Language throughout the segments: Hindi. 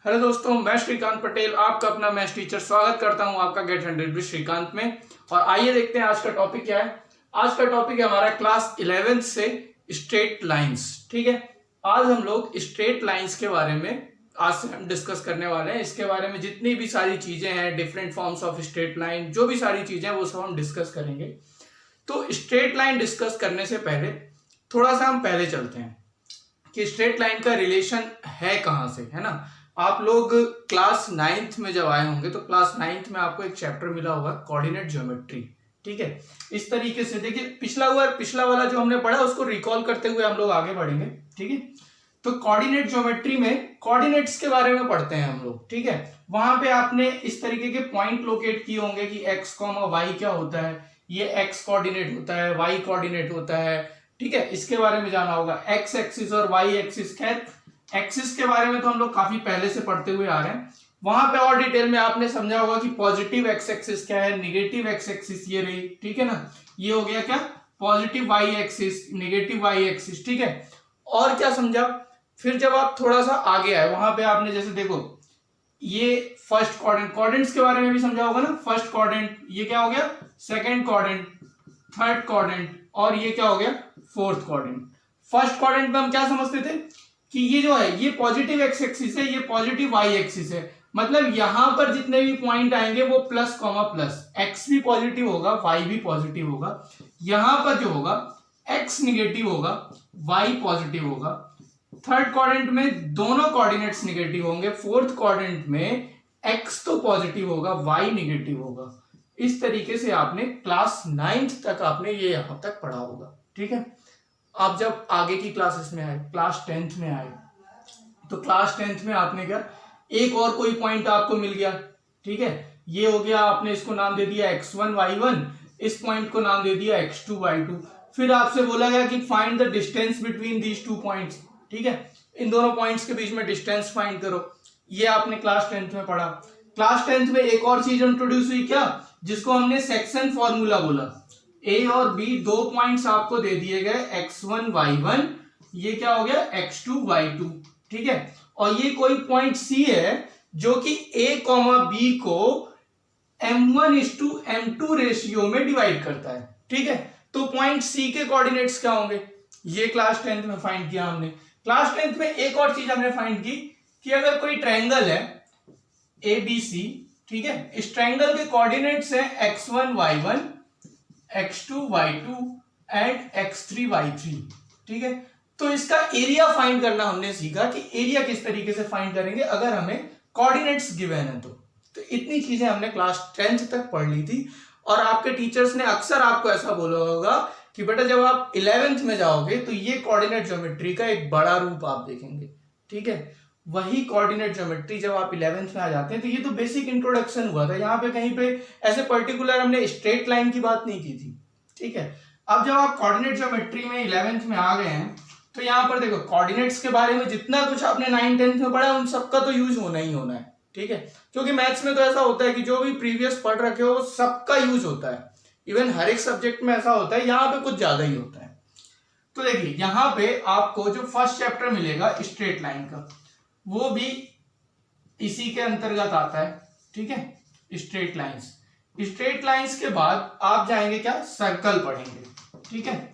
हेलो दोस्तों, मैं श्रीकांत पटेल आपका अपना मैथ्स टीचर स्वागत करता हूं आपका गेट 100 विद श्रीकांत में। और आइए देखते हैं आज का टॉपिक क्या है। आज का टॉपिक है हमारा क्लास 11th से स्ट्रेट लाइंस। ठीक है, आज हम लोग स्ट्रेट लाइंस के बारे में आज से हम डिस्कस करने वाले हैं। इसके बारे में जितनी भी सारी चीजें हैं, different forms of straight line, जो भी सारी चीजें हैं वो सब हम डिस्कस करेंगे। तो स्ट्रेट लाइन डिस्कस करने से पहले थोड़ा सा हम पहले चलते हैं कि स्ट्रेट लाइन का रिलेशन है कहां से, है ना। आप लोग क्लास 9th में जब आए होंगे तो क्लास 9th में आपको एक चैप्टर मिला होगा कोऑर्डिनेट ज्योमेट्री। ठीक है, इस तरीके से देखिए पिछला वाला जो हमने पढ़ा उसको रिकॉल करते हुए हम लोग आगे बढ़ेंगे। ठीक है, तो कोऑर्डिनेट ज्योमेट्री में कोऑर्डिनेट्स के बारे में पढ़ते हैं हम लोग। ठीक है, वहां पे आपने इस तरीके के पॉइंट लोकेट किए होंगे कि एक्स कॉमा वाई क्या होता है, ये एक्स कोऑर्डिनेट होता है, वाई कोऑर्डिनेट होता है। ठीक है, इसके बारे में जाना होगा। एक्स एक्सिस और वाई एक्सिस, खैर एक्सिस के बारे में तो हम लोग काफी पहले से पढ़ते हुए आ रहे हैं। वहां पे और डिटेल में आपने समझा होगा कि पॉजिटिव एक्स एक्सिस क्या है, नेगेटिव एक्स एक्सिस ये रही। ठीक है ना, ये हो गया क्या, positive Y axis, negative Y axis. ठीक है, और क्या समझा। फिर जब आप थोड़ा सा आगे आए वहां पे आपने जैसे देखो ये फर्स्ट क्वाड्रेंट, क्वाड्रेंट्स के बारे में भी समझा होगा ना। फर्स्ट क्वाड्रेंट ये क्या हो गया, सेकंड क्वाड्रेंट, थर्ड क्वाड्रेंट, और ये क्या हो गया, फोर्थ क्वाड्रेंट। फर्स्ट क्वाड्रेंट में हम क्या समझते थे कि ये जो है ये पॉजिटिव एक्स एक्सिस है, ये पॉजिटिव वाई एक्सिस है। मतलब यहां पर जितने भी पॉइंट आएंगे वो प्लस कॉमा प्लस, एक्स भी पॉजिटिव होगा, वाई भी पॉजिटिव होगा। यहां पर जो होगा एक्स निगेटिव होगा, वाई पॉजिटिव होगा। थर्ड क्वाड्रेंट में दोनों कोऑर्डिनेट्स निगेटिव होंगे। फोर्थ क्वाड्रेंट में एक्स तो पॉजिटिव होगा, वाई निगेटिव होगा। इस तरीके से आपने क्लास 9th तक आपने ये यहां तक पढ़ा होगा। ठीक है, आप जब आगे की क्लासेस में आए, क्लास 10th में आए, तो क्लास 10th में आपने क्या, एक और कोई पॉइंट आपको मिल गया। ठीक है, ये हो गया, आपने इसको नाम दे दिया x1 y1, इस पॉइंट को नाम दे दिया x2 y2। फिर आपसे बोला गया कि find the distance between these two points. ठीक है, इन दोनों पॉइंट्स के बीच में डिस्टेंस फाइंड करो। ये आपने क्लास 10th में पढ़ा। क्लास 10th में एक और चीज इंट्रोड्यूस हुई क्या, जिसको हमने सेक्शन फॉर्मूला बोला। ए और बी दो पॉइंट्स आपको दे दिए गए, x1 y1, ये क्या हो गया, x2 y2। ठीक है, और ये कोई पॉइंट सी है जो कि a कॉमा बी को m1:m2 रेशियो में डिवाइड करता है। ठीक है, तो पॉइंट सी के कोऑर्डिनेट्स क्या होंगे, ये क्लास 10th में फाइंड किया हमने। क्लास 10th में एक और चीज हमने फाइंड की कि अगर कोई ट्रायंगल है ABC, ठीक है, इस ट्रायंगल के कोऑर्डिनेट्स है x1 y1, x2 y2 and x3 y3। ठीक है, तो इसका एरिया फाइंड करना हमने सीखा कि एरिया किस तरीके से फाइंड करेंगे अगर हमें कोऑर्डिनेट्स गिवन है तो इतनी चीजें हमने क्लास 10th तक पढ़ ली थी। और आपके टीचर्स ने अक्सर आपको ऐसा बोला होगा कि बेटा जब आप 11th में जाओगे तो ये कोऑर्डिनेट ज्योमेट्री का एक बड़ा रूप आप देखेंगे। ठीक है, वही कोऑर्डिनेट ज्योमेट्री जब आप 11th में आ जाते हैं तो ये तो बेसिक इंट्रोडक्शन हुआ था। यहाँ पे कहीं पे ऐसे पर्टिकुलर हमने स्ट्रेट लाइन की बात नहीं की थी। ठीक है, अब जब आप कोऑर्डिनेट ज्योमेट्री में 11th में आ गए हैं तो यहाँ पर देखो कोऑर्डिनेट्स के बारे में जितना कुछ आपने 9th 10th में पढ़ा उन सबका तो यूज होना ही होना है। ठीक है, क्योंकि मैथ्स में तो ऐसा होता है कि जो भी प्रीवियस पढ़ रखे हो सबका यूज होता है। इवन हर एक सब्जेक्ट में ऐसा होता है, यहाँ पे कुछ ज्यादा ही होता है। तो देखिए यहाँ पे आपको जो फर्स्ट चैप्टर मिलेगा स्ट्रेट लाइन का, वो भी इसी के अंतर्गत आता है। ठीक है, स्ट्रेट लाइंस। स्ट्रेट लाइंस के बाद आप जाएंगे क्या, सर्कल पढ़ेंगे। ठीक है,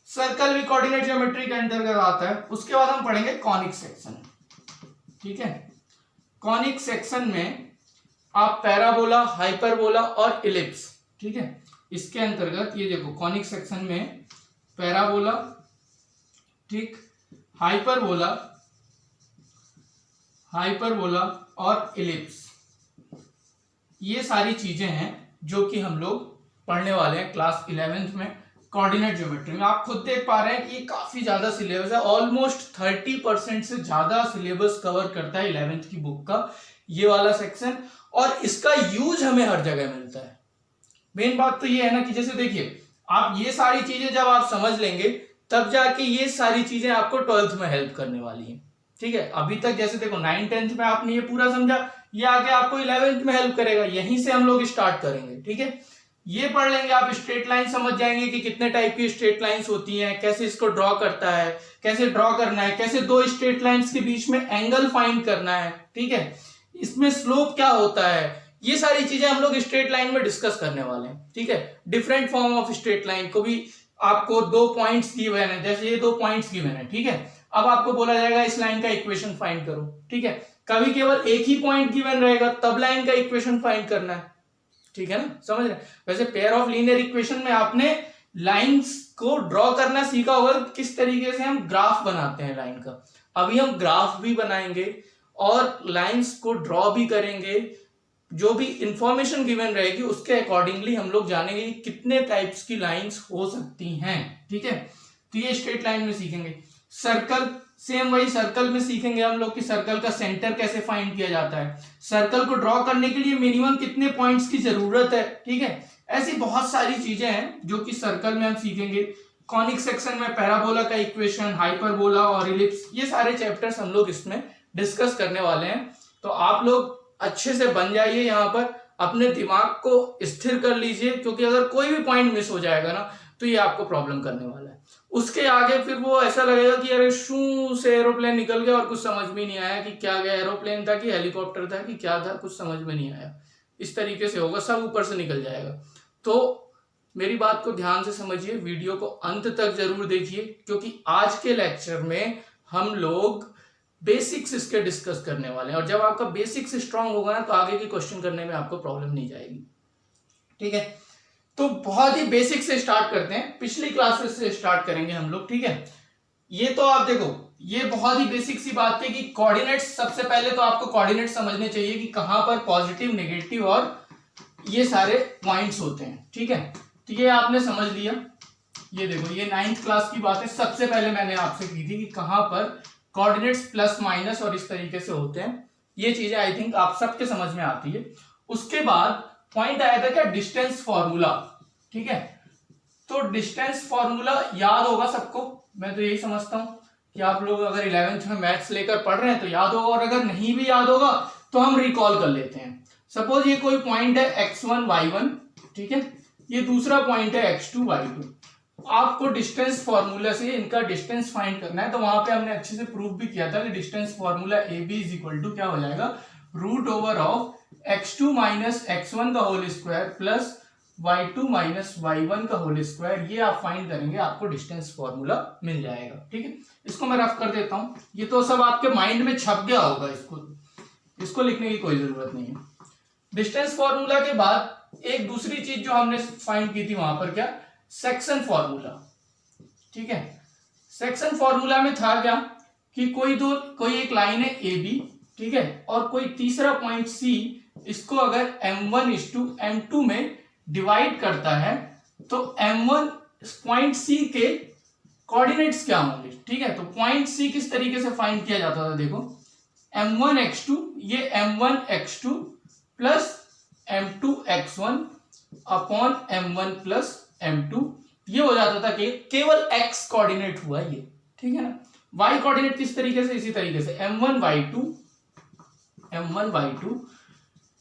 सर्कल भी कोऑर्डिनेट ज्योमेट्री के अंतर्गत आता है। उसके बाद हम पढ़ेंगे कॉनिक सेक्शन। ठीक है, कॉनिक सेक्शन में आप पैराबोला, हाइपरबोला और इलिप्स, ठीक है, इसके अंतर्गत ये देखो कॉनिक सेक्शन में पैराबोला, ठीक, हाइपरबोला और इलिप्स, ये सारी चीजें हैं जो कि हम लोग पढ़ने वाले हैं क्लास 11th में कोऑर्डिनेट ज्योमेट्री में। आप खुद देख पा रहे हैं कि ये काफी ज्यादा सिलेबस है, ऑलमोस्ट 30% से ज्यादा सिलेबस कवर करता है 11th की बुक का ये वाला सेक्शन। और इसका यूज हमें हर जगह मिलता है। मेन बात तो ये है ना कि जैसे देखिए आप ये सारी चीजें जब आप समझ लेंगे तब जाके ये सारी चीजें आपको 12th में हेल्प करने वाली हैं। ठीक है, अभी तक जैसे देखो 9th 10th में आपने ये पूरा समझा, ये आगे आपको 11th में हेल्प करेगा। यहीं से हम लोग स्टार्ट करेंगे। ठीक है, ये पढ़ लेंगे आप, स्ट्रेट लाइन समझ जाएंगे कि कितने टाइप की स्ट्रेट लाइंस होती हैं, कैसे इसको ड्रॉ करता है, कैसे ड्रॉ करना है, कैसे दो स्ट्रेट लाइंस के बीच में एंगल फाइंड करना है, ठीक है, इसमें स्लोप क्या होता है, ये सारी चीजें हम लोग स्ट्रेट लाइन में डिस्कस करने वाले हैं, ठीक है। Different form of straight line को भी आपको 2 पॉइंट्स गिवन है, जैसे ये 2 पॉइंट्स गिवन है, ठीक है। अब आपको बोला जाएगा इस लाइन का इक्वेशन फाइंड करो, ठीक है। कभी केवल एक ही पॉइंट गिवन रहेगा तब लाइन का इक्वेशन फाइंड करना है, ठीक है ना, समझ रहे। वैसे पेयर ऑफ लीनियर इक्वेशन में आपने लाइंस को ड्रॉ करना सीखा होगा, किस तरीके से हम ग्राफ बनाते हैं लाइन का। अभी हम ग्राफ भी बनाएंगे और लाइंस को ड्रॉ भी करेंगे, जो भी इंफॉर्मेशन गिवन रहेगी उसके अकॉर्डिंगली हम लोग जानेंगे कि कितने टाइप्स की लाइंस हो सकती हैं, ठीक है। तो ये स्ट्रेट लाइन में सीखेंगे। सर्कल, सेम वही सर्कल में सीखेंगे हम लोग कि सर्कल का सेंटर कैसे फाइंड किया जाता है, सर्कल को ड्रॉ करने के लिए मिनिमम कितने पॉइंट्स की जरूरत है, ठीक है। ऐसी बहुत सारी चीजें हैं जो कि सर्कल में हम सीखेंगे। कॉनिक सेक्शन में पैराबोला का इक्वेशन, हाइपरबोला और इलिप्स, ये सारे चैप्टर्स हम लोग इसमें डिस्कस करने वाले हैं। तो आप लोग अच्छे से बन जाइए, यहाँ पर अपने दिमाग को स्थिर कर लीजिए, क्योंकि अगर कोई भी पॉइंट मिस हो जाएगा ना तो ये आपको प्रॉब्लम करने वाला है। उसके आगे फिर वो ऐसा लगेगा कि अरे शू से एरोप्लेन निकल गया और कुछ समझ में नहीं आया कि क्या गया, एरोप्लेन था कि हेलीकॉप्टर था कि क्या था, कुछ समझ में नहीं आया। इस तरीके से होगा, सब ऊपर से निकल जाएगा। तो मेरी बात को ध्यान से समझिए, वीडियो को अंत तक जरूर देखिए, क्योंकि आज के लेक्चर में हम लोग बेसिक्स इसके डिस्कस करने वाले हैं। और जब आपका बेसिक्स स्ट्रांग होगा ना तो आगे के क्वेश्चन करने में आपको प्रॉब्लम नहीं जाएगी, ठीक है। तो बहुत ही बेसिक से स्टार्ट करते हैं, पिछली क्लासेस से स्टार्ट करेंगे हम लोग, ठीक है। ये तो आप देखो, ये बहुत ही बेसिक सी बात है कि कोऑर्डिनेट्स, सबसे पहले तो आपको कोऑर्डिनेट्स समझने चाहिए कि कहां पर पॉजिटिव, नेगेटिव और ये सारे पॉइंट्स होते हैं, ठीक है। तो ये आपने समझ लिया। ये देखो, ये 9th क्लास की बात है, सबसे पहले मैंने आपसे की थी कि कहां पर कोऑर्डिनेट्स प्लस माइनस और इस तरीके से होते हैं। ये चीजें आई थिंक आप सबके समझ में आती है। उसके बाद पॉइंट आया था क्या, डिस्टेंस फॉर्मूला, ठीक है। तो डिस्टेंस फॉर्मूला याद होगा सबको, मैं तो यही समझता हूं कि आप लोग अगर 11th में मैथ्स लेकर पढ़ रहे हैं तो याद होगा, और अगर नहीं भी याद होगा तो हम रिकॉल कर लेते हैं। सपोज ये कोई पॉइंट है x1 y1, ठीक है, ये दूसरा पॉइंट है x2 y2। आपको डिस्टेंस फॉर्मूला से इनका डिस्टेंस फाइंड करना है। तो वहां पे हमने अच्छे से प्रूफ भी किया था कि distance formula AB is equal to क्या हो जाएगा, root over of x2 minus x1 का whole square plus y2 minus y1 का होल स्क्वायर। ये आप फाइंड करेंगे, आपको डिस्टेंस फॉर्मूला मिल जाएगा, ठीक है। इसको मैं रफ कर देता हूं, ये तो सब आपके माइंड में छप गया होगा, इसको लिखने की कोई जरूरत नहीं है। डिस्टेंस फॉर्मूला के बाद एक दूसरी चीज जो हमने फाइंड की थी वहां पर, क्या, सेक्शन फॉर्मूला, ठीक है। सेक्शन फॉर्मूला में था क्या कि कोई एक लाइन है AB, ठीक है, और कोई तीसरा पॉइंट C, इसको अगर M1:M2 में डिवाइड करता है तो M1 पॉइंट C के कोऑर्डिनेट्स क्या होंगे, ठीक है। तो पॉइंट C किस तरीके से फाइंड किया जाता था, देखो, M1x2, ये M1x2 plus M2x1 upon M1 plus M2, ये हो जाता था कि केवल x कोऑर्डिनेट हुआ ये, ठीक है ना। y कोऑर्डिनेट किस तरीके से, इसी तरीके से M1y2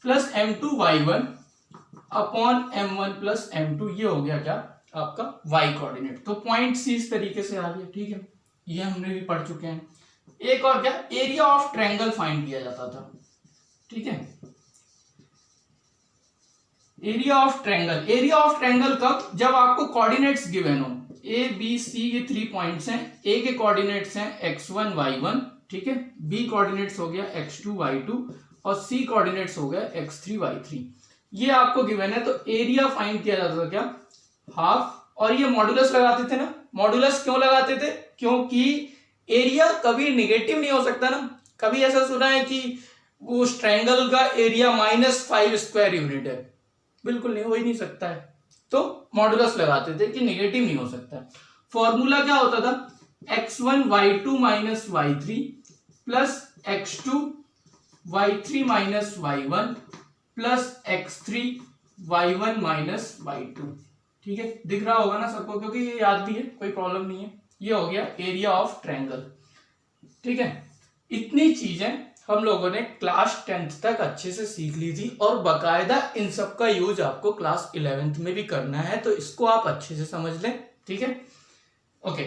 plus M2y1 upon M1 plus M2, ये हो गया क्या आपका y कोऑर्डिनेट। तो पॉइंट C इस तरीके से आ गया, ठीक है, ये हमने भी पढ़ चुके हैं। एक और क्या, एरिया ऑफ ट्रायंगल फाइंड किया जाता था, ठीक है। एरिया ऑफ ट्रायंगल कब, जब आपको कोऑर्डिनेट्स गिवन हो, A B C ये 3 पॉइंट्स हैं। A के कोऑर्डिनेट्स हैं x1 y1, ठीक है, B कोऑर्डिनेट्स हो गया x2 y2 और C कोऑर्डिनेट्स हो गया x3 y3। ये आपको गिवन है। तो एरिया फाइंड किया जाता था क्या, हाफ, और ये मॉडुलस लगाते थे ना। मॉडुलस क्यों लगाते थे, क्योंकि एरिया कभी निगेटिव नहीं हो सकता ना। कभी ऐसा सुना है कि उस ट्रायंगल का एरिया -5 स्क्वायर यूनिट है, बिल्कुल नहीं, हो ही नहीं सकता है। तो मॉडुलस लगाते थे कि नेगेटिव नहीं हो सकता। फॉर्मूला क्या होता था, x1 y2 minus y3 plus x2 y3 minus y1 plus x3 y1 minus y2, ठीक है। दिख रहा होगा ना सबको, क्योंकि ये याद भी है, कोई प्रॉब्लम नहीं है। ये हो गया एरिया ऑफ ट्रायंगल, ठीक है। इतनी चीजें हम लोगों ने क्लास 10th तक अच्छे से सीख ली थी और बकायदा इन सब का यूज आपको क्लास 11th में भी करना है, तो इसको आप अच्छे से समझ लें। ठीक है, ओके,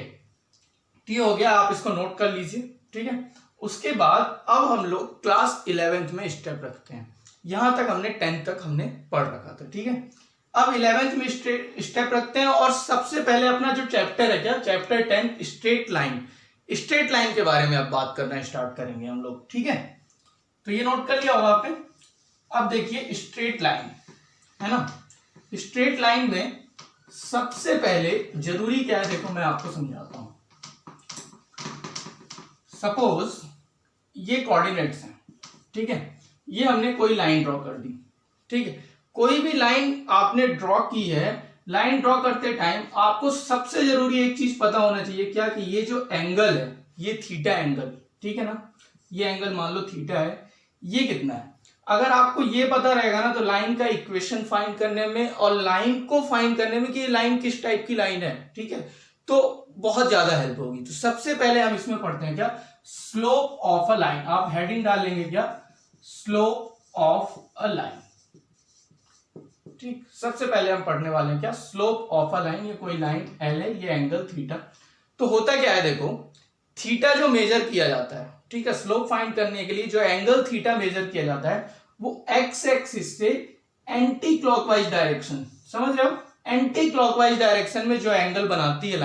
ये हो गया, आप इसको नोट कर लीजिए। ठीक है, उसके बाद अब हम लोग क्लास 11th में स्टेप रखते हैं। यहां तक हमने 10th तक हमने पढ़ रखा था। ठीक है, अब 11th में स्टेप रखते हैं और सबसे पहले अपना जो चैप्टर है, क्या chapter 10 straight line, straight line के बारे में अब बात करना स्टार्ट करेंगे हम लोग। ठीक है, तो ये नोट कर लिया होगा आपने। अब देखिए स्ट्रेट लाइन है ना, स्ट्रेट लाइन में सबसे पहले जरूरी क्या है, देखो मैं आपको समझाता हूं। सपोज ये कोऑर्डिनेट्स हैं, ठीक है, ये हमने कोई लाइन ड्रॉ कर दी। ठीक है, कोई भी लाइन आपने ड्रॉ की है, लाइन ड्रॉ करते टाइम आपको सबसे जरूरी एक चीज पता होना चाहिए, क्या कि ये जो एंगल है ये थीटा एंगल, ठीक है ना, ये एंगल मान लो थीटा है, ये कितना है। अगर आपको ये पता रहेगा ना तो लाइन का इक्वेशन फाइंड करने में और लाइन को फाइंड करने में कि ये लाइन किस टाइप की लाइन है, ठीक है, तो बहुत ज्यादा हेल्प होगी। तो सबसे पहले हम इसमें पढ़ते हैं क्या, स्लोप ऑफ अ लाइन। आप हेडिंग डाल लेंगे क्या, स्लोप ऑफ अ लाइन। ठीक, सबसे पहले हम पढ़ने वाले हैं क्या, स्लोप ऑफ अ लाइन। ये कोई लाइन एल है, ये एंगल थीटा। तो होता क्या है, देखो थीटा जो मेजर किया जाता है, ठीक है, स्लोप फाइंड करने के लिए जो एंगल थीटा मेजर किया जाता है वो एक्स एक्सिस से एंटी क्लॉकवाइज डायरेक्शन, समझ रहे हो, एंटी क्लॉकवाइज डायरेक्शन में जो एंगल बनाती है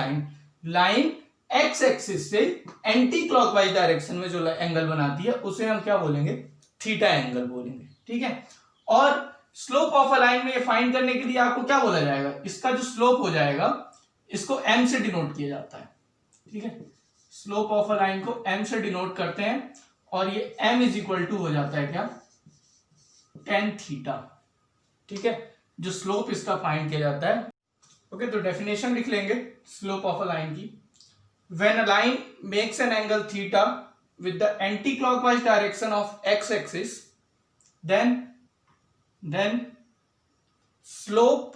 लाइन एक्स एक्सिस से एंटी क्लॉकवाइज डायरेक्शन में जो एंगल बनाती है उसे हम क्या बोलेंगे, थीटा एंगल बोलेंगे। ठीक है, और स्लोप ऑफ अ लाइन में ये फाइंड करने के लिए आपको क्या बोला जाएगा, इसका जो स्लोप हो जाएगा इसको m से डिनोट किया जाता है। ठीक है, स्लोप ऑफ अ लाइन को m से डिनोट करते हैं और ये m इज इक्वल टू हो जाता है क्या, tan थीटा। ठीक है, जो स्लोप इसका फाइंड किया जाता है। ओके, तो डेफिनेशन लिख लेंगे स्लोप ऑफ अ लाइन की। When a line makes an angle theta with the anti-clockwise direction of x-axis, then slope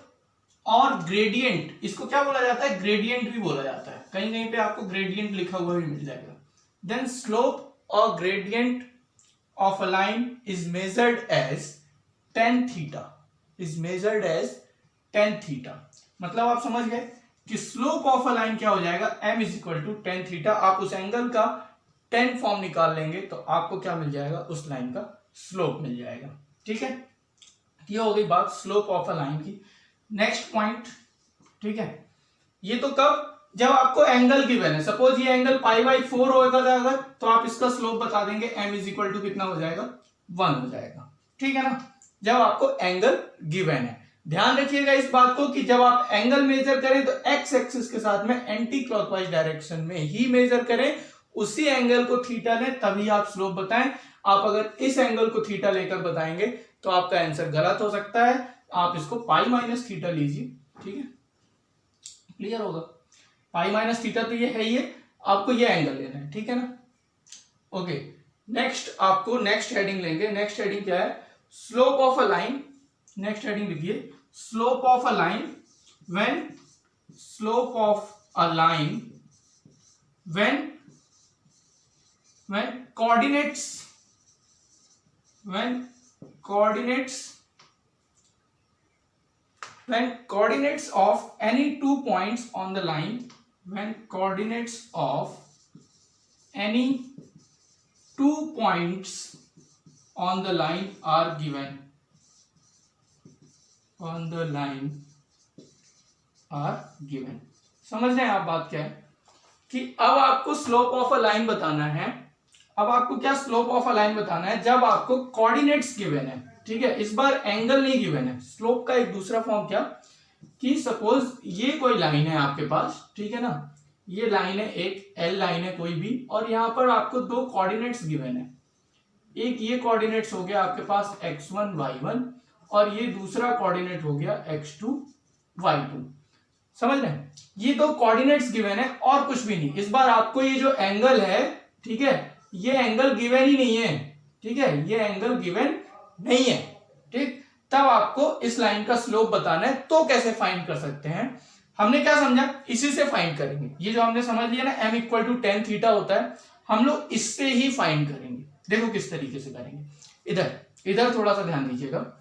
और gradient, इसको क्या बोला जाता है, gradient भी बोला जाता है, कहीं कहीं पे आपको gradient लिखा हुआ भी मिल जाएगा। Then slope और gradient of a line is measured as tan theta, is measured as tan theta। मतलब आप समझ गए कि स्लोप ऑफ अ लाइन क्या हो जाएगा, m is equal to tan theta. आप उस एंगल का टेन फॉर्म निकाल लेंगे तो आपको क्या मिल जाएगा, उस लाइन का स्लोप मिल जाएगा। ठीक है, ये हो गई बात स्लोप ऑफ अ लाइन की। नेक्स्ट पॉइंट, ठीक है, ये तो कब, जब आपको एंगल गिवन है। सपोज ये एंगल π/4 होगा अगर, तो आप इसका स्लोप बता देंगे, m इज इक्वल टू कितना हो जाएगा, 1 हो जाएगा। ठीक है ना, जब आपको एंगल गिवन है। ध्यान रखिएगा इस बात को कि जब आप एंगल मेजर करें तो एक्स एक्सिस के साथ में एंटी क्लॉकवाइज डायरेक्शन में ही मेजर करें, उसी एंगल को थीटा लें तभी आप स्लोप बताएं। आप अगर इस एंगल को थीटा लेकर बताएंगे तो आपका आंसर गलत हो सकता है, आप इसको π-θ लीजिए। ठीक है, क्लियर होगा, π-θ तो ये है, ये आपको ये एंगल लेना है। ठीक है ना, ओके, नेक्स्ट आपको नेक्स्ट हेडिंग लेंगे। नेक्स्ट हेडिंग क्या है, slope of a line. Next heading लिखिए, slope of a line when slope of a line when coordinates of any 2 points on the line, when coordinates of any 2 points on the line are given, on the line are given। समझ रहे हैं आप बात क्या है, कि अब आपको स्लोप ऑफ अ लाइन बताना है। अब आपको क्या स्लोप ऑफ अ लाइन बताना है, जब आपको कोऑर्डिनेट्स गिवन है। ठीक है, इस बार एंगल नहीं गिवन है। स्लोप का एक दूसरा फॉर्म क्या, कि सपोज ये कोई लाइन है आपके पास, ठीक है ना, ये लाइन है, एक एल लाइन है कोई भी, और यहां पर आपको 2 कोऑर्डिनेट्स गिवन है। एक ये कोऑर्डिनेट्स हो गया आपके पास x1 y1 और ये दूसरा कोऑर्डिनेट हो गया x2 y2। समझ रहे हैं, ये 2 कोऑर्डिनेट्स गिवन है और कुछ भी नहीं। इस बार आपको ये जो एंगल है, ठीक है, ये एंगल गिवन ही नहीं है। ठीक है, ये एंगल गिवन नहीं है। ठीक, तब आपको इस लाइन का स्लोप बताना है। तो कैसे फाइंड कर सकते हैं, हमने क्या समझा, इसी से फाइंड करेंगे। ये जो हमने समझ लिया ना m equal to tan theta होता है, हम लोग इससे ही फाइंड करेंगे। देखो किस तरीके से करेंगे। इधर थोड़ा सा ध्यान दीजिएगा।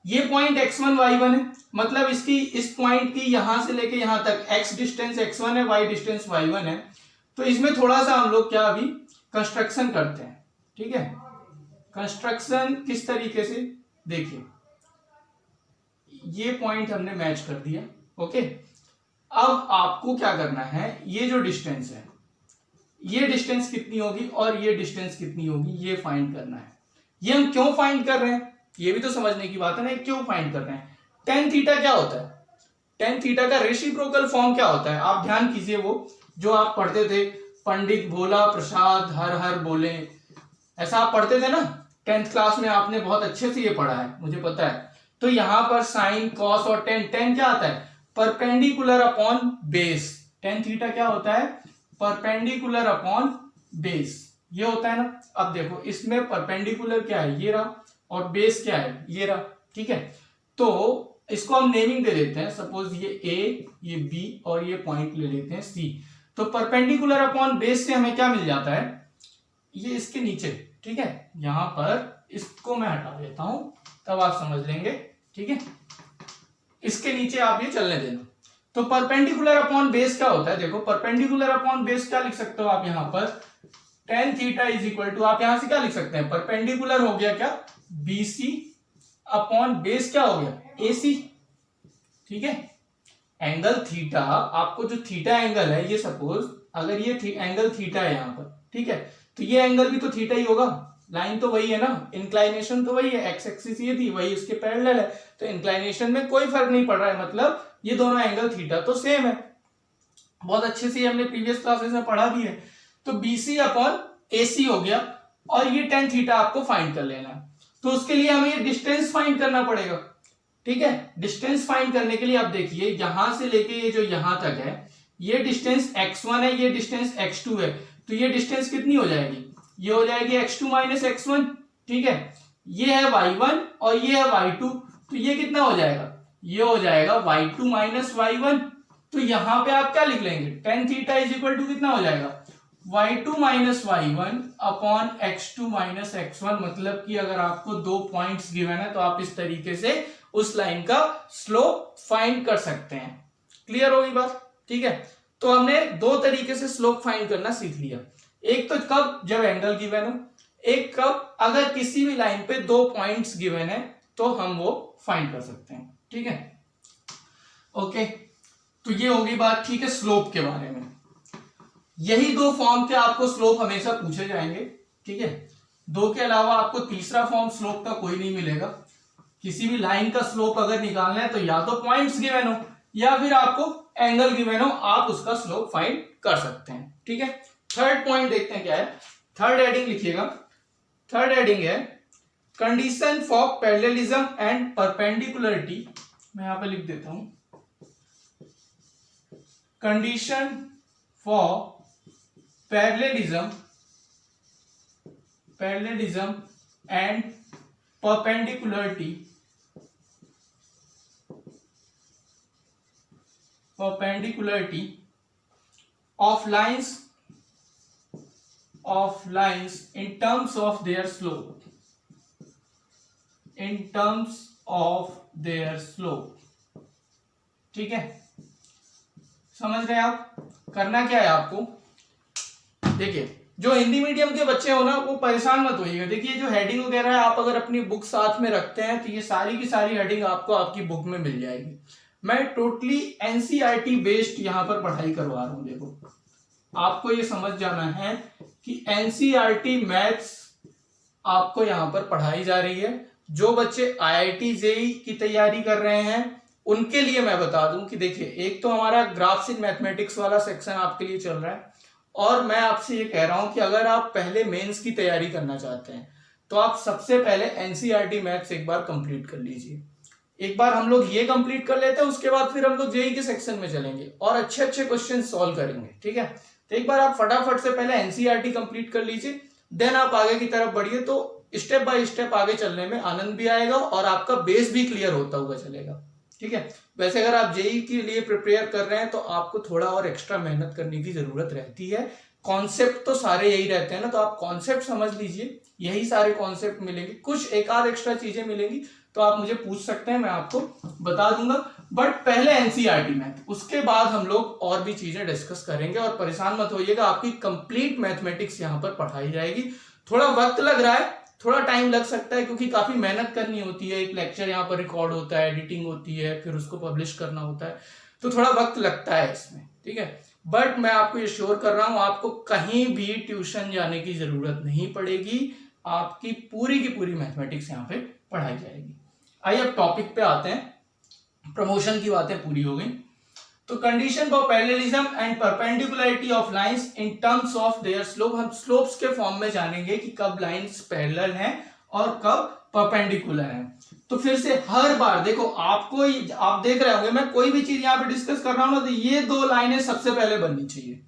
ये पॉइंट x1 y1 है, मतलब इस पॉइंट की यहां से लेके यहां तक x डिस्टेंस x1 है, y डिस्टेंस y1 है। तो इसमें थोड़ा सा हम लोग क्या अभी कंस्ट्रक्शन करते हैं, ठीक है। कंस्ट्रक्शन किस तरीके से, देखिए ये पॉइंट हमने मैच कर दिया, ओके। अब आपको क्या करना है, ये जो डिस्टेंस है, ये डिस्टेंस कितनी होगी और ये डिस्टेंस कितनी होगी, ये फाइंड करना है। ये हम क्यों फाइंड कर रहे हैं, ये भी तो समझने की बात है ना, क्यों फाइंड कर रहे हैं। टेन थीटा क्या होता है, टेन थीटा का रेसिप्रोकल फॉर्म क्या होता है, आप ध्यान कीजिए, वो जो आप पढ़ते थे, पंडित भोला प्रसाद हर हर बोले, ऐसा आप पढ़ते थे ना 10th क्लास में, आपने बहुत अच्छे से ये पढ़ा है, मुझे पता है। तो यहां पर साइन कॉस और टेन क्या आता है, perpendicular upon base. Tan theta क्या होता है, परपेंडिकुलर अपॉन बेस, ये होता है ना। अब देखो इसमें परपेंडिकुलर क्या है, ये रहा, और बेस क्या है, ये रहा, ठीक है। तो इसको हम नेमिंग दे देते हैं, सपोज ये ए, ये बी और ये पॉइंट ले लेते हैं सी। तो परपेंडिकुलर अपॉन बेस से हमें क्या मिल जाता है, ये इसके नीचे, ठीक है। यहां पर इसको मैं हटा देता हूं, तब आप समझ लेंगे, ठीक है। इसके नीचे आप ये चलने देना। तो परपेंडिकुलर अपॉन बेस क्या होता है, देखो परपेंडिकुलर अपॉन बेस क्या लिख सकते हो आप, यहां पर tan theta is equal to, आप यहां से क्या लिख सकते हैं, परपेंडिकुलर हो गया क्या, BC अपॉन बेस क्या हो गया, AC, ठीक है। एंगल थीटा, आपको जो थीटा एंगल है, ये सपोज अगर ये एंगल थीटा है यहां पर, ठीक है, तो ये एंगल भी तो थीटा ही होगा, लाइन तो वही है ना, इंक्लाइनेशन तो वही है, एक्स एक्सिस ये थी, वही उसके पैरेलल है, तो इंक्लाइनेशन में कोई फर्क नहीं पड़ रहा है, मतलब ये दोनों एंगल थीटा तो सेम है। बहुत अच्छे से हमने प्रीवियस क्लासेस में पढ़ा भी है। तो BC अपॉन AC हो गया, और ये टेन थीटा आपको फाइंड कर लेना है। तो उसके लिए हमें ये डिस्टेंस फाइंड करना पड़ेगा, ठीक है। डिस्टेंस फाइंड करने के लिए आप देखिए, यहां से लेके ये जो यहां तक है, ये डिस्टेंस x1 है, ये डिस्टेंस x2 है, तो ये डिस्टेंस कितनी हो जाएगी, ये हो जाएगी x2 माइनस x1, ठीक है। ये है y1 और ये है y2, तो ये कितना हो जाएगा, ये हो जाएगा y2 माइनस y1। तो यहां पे आप क्या लिख लेंगे, tan theta is equal to कितना हो जाएगा, y2 minus y1 upon x2 minus x1। मतलब कि अगर आपको दो पॉइंट्स गिवन है, तो आप इस तरीके से उस लाइन का स्लोप फाइंड कर सकते हैं। क्लियर होगी बात, ठीक है। तो हमने दो तरीके से स्लोप फाइंड करना सीख लिया, एक तो कब, जब एंगल गिवन हो, एक कब अगर किसी भी लाइन पे दो पॉइंट्स गिवन है, तो हम वो फाइंड कर सकते हैं, ठीक है। ओके, तो ये होगी बात, ठीक है, स्लोप के बारे में। यही दो फॉर्म के आपको स्लोप हमेशा पूछे जाएंगे, ठीक है। दो के अलावा आपको तीसरा फॉर्म स्लोप का कोई नहीं मिलेगा। किसी भी लाइन का स्लोप अगर निकालना है, तो या तो पॉइंट्स गिवन हो या फिर आपको एंगल गिवन हो, आप उसका स्लोप फाइंड कर सकते हैं, ठीक है। थर्ड पॉइंट देखते हैं क्या है, थर्ड हेडिंग लिखिएगा। थर्ड हेडिंग है condition for parallelism and perpendicularity. मैं यहां पे लिख देता हूं, condition for parallelism and perpendicularity of lines in terms of their slope, ठीक है। समझ रहे हैं आप, करना क्या है आपको, देखिए जो हिंदी मीडियम के बच्चे हो ना, वो परेशान मत होइएगा। देखिए जो हेडिंग वगैरह है, आप अगर अपनी बुक साथ में रखते हैं, तो ये सारी की सारी हेडिंग आपको आपकी बुक में मिल जाएगी। मैं टोटली एनसीईआरटी बेस्ड यहाँ पर पढ़ाई करवा रहा हूँ। देखो आपको ये समझ जाना है कि एनसीईआरटी मैथ्स आपको यहाँ पर पढ़ाई जा रही है। जो बच्चे आईआईटी जेईई की तैयारी कर रहे हैं, उनके लिए मैं बता दूं कि देखिए, एक तो हमारा ग्राफ्स इन मैथमेटिक्स वाला सेक्शन आपके लिए चल रहा है, और मैं आपसे ये कह रहा हूं कि अगर आप पहले मेंस की तैयारी करना चाहते हैं, तो आप सबसे पहले एनसीईआरटी मैथ्स एक बार कंप्लीट कर लीजिए। एक बार हम लोग ये कंप्लीट कर लेते हैं, उसके बाद फिर हम लोग जेईई के सेक्शन में चलेंगे और अच्छे अच्छे क्वेश्चन सॉल्व करेंगे, ठीक है। तो एक बार आप फटाफट से पहले एनसीईआरटी कंप्लीट कर लीजिए, देन आप आगे की तरफ बढ़िए, तो स्टेप बाय स्टेप आगे चलने में आनंद भी आएगा और आपका बेस भी क्लियर होता हुआ चलेगा, ठीक है। वैसे अगर आप जेईई के लिए प्रिपेयर कर रहे हैं, तो आपको थोड़ा और एक्स्ट्रा मेहनत करने की जरूरत रहती है, कॉन्सेप्ट तो सारे यही रहते हैं ना, तो आप कॉन्सेप्ट समझ लीजिए, यही सारे कॉन्सेप्ट मिलेंगे, कुछ एक आध एक्स्ट्रा चीजें मिलेंगी तो आप मुझे पूछ सकते हैं, मैं आपको बता दूंगा। बट पहले एनसीईआरटी मैथ, उसके बाद हम लोग और भी चीजें डिस्कस करेंगे। और परेशान मत होइएगा, आपकी कंप्लीट मैथमेटिक्स यहाँ पर पढ़ाई जाएगी। थोड़ा वक्त लग रहा है, थोड़ा टाइम लग सकता है, क्योंकि काफी मेहनत करनी होती है। एक लेक्चर यहाँ पर रिकॉर्ड होता है, एडिटिंग होती है, फिर उसको पब्लिश करना होता है, तो थोड़ा वक्त लगता है इसमें, ठीक है। बट मैं आपको ये श्योर कर रहा हूं, आपको कहीं भी ट्यूशन जाने की जरूरत नहीं पड़ेगी, आपकी पूरी की पूरी मैथमेटिक्स यहाँ पे पढ़ाई जाएगी। आइए अब टॉपिक पे आते हैं। प्रमोशन की बातें पूरी हो गई, तो condition for parallelism and perpendicularity of lines in terms of their slope, हम स्लोप्स के फॉर्म में जानेंगे कि कब लाइंस पैरेलल हैं और कब परपेंडिकुलर हैं। तो फिर से हर बार देखो, आपको आप देख रहे होंगे मैं कोई भी चीज यहाँ पे डिस्कस कर रहा हूं ना, तो ये दो लाइनें सबसे पहले बननी चाहिए।